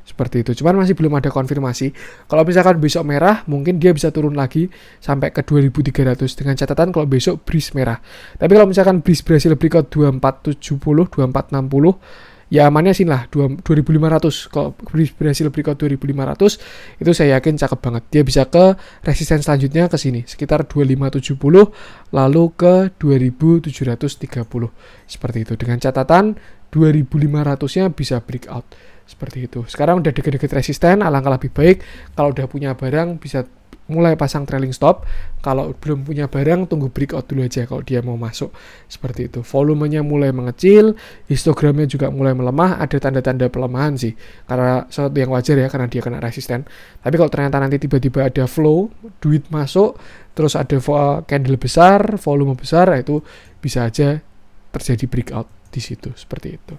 Seperti itu. Cuman masih belum ada konfirmasi. Kalau misalkan besok merah, mungkin dia bisa turun lagi sampai ke 2300 dengan catatan kalau besok Breeze merah. Tapi kalau misalkan Breeze berhasil breakout 2470, 2460, ya amannya sini lah 2500. Kalau berhasil breakout 2500 itu saya yakin cakep banget. Dia bisa ke resisten selanjutnya ke sini sekitar 2570 lalu ke 2730. Seperti itu. Dengan catatan 2500-nya bisa breakout. Seperti itu. Sekarang udah deket-deket resisten, alangkah lebih baik kalau udah punya barang bisa mulai pasang trailing stop. Kalau belum punya barang, tunggu breakout dulu aja kalau dia mau masuk. Seperti itu. Volumenya mulai mengecil, histogramnya juga mulai melemah, ada tanda-tanda pelemahan sih. Karena sesuatu yang wajar ya, karena dia kena resisten. Tapi kalau ternyata nanti tiba-tiba ada flow, duit masuk, terus ada candle besar, volume besar, itu bisa aja terjadi breakout di situ. Seperti itu.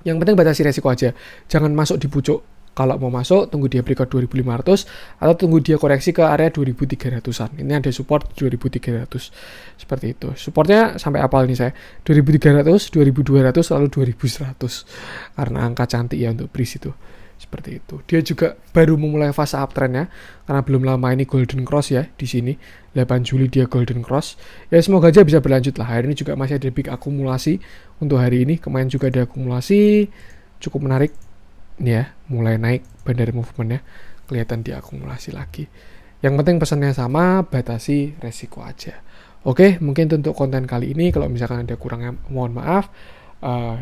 Yang penting batasi resiko aja. Jangan masuk di pucuk. Kalau mau masuk, tunggu dia breakout 2500 atau tunggu dia koreksi ke area 2300-an. Ini ada support 2300. Seperti itu. Supportnya sampai apal nih saya. 2300, 2200, lalu 2100. Karena angka cantik ya untuk Breeze itu. Seperti itu. Dia juga baru memulai fase uptrendnya karena belum lama ini golden cross ya di sini. 8 Juli dia golden cross. Ya semoga aja bisa berlanjut lah. Hari ini juga masih ada big akumulasi untuk hari ini. Kemarin juga ada akumulasi cukup menarik. Nih ya, mulai naik bandar movementnya. Kelihatan diakumulasi lagi. Yang penting pesannya sama, batasi resiko aja. Oke, mungkin untuk konten kali ini. Kalau misalkan ada kurangnya, mohon maaf.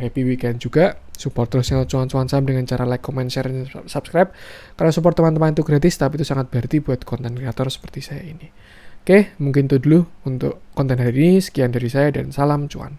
Happy weekend juga. Support terus channel Cuan-Cuan Saham dengan cara like, comment, share, dan subscribe. Karena support teman-teman itu gratis, tapi itu sangat berarti buat konten kreator seperti saya ini. Oke, mungkin itu dulu untuk konten hari ini. Sekian dari saya dan salam cuan.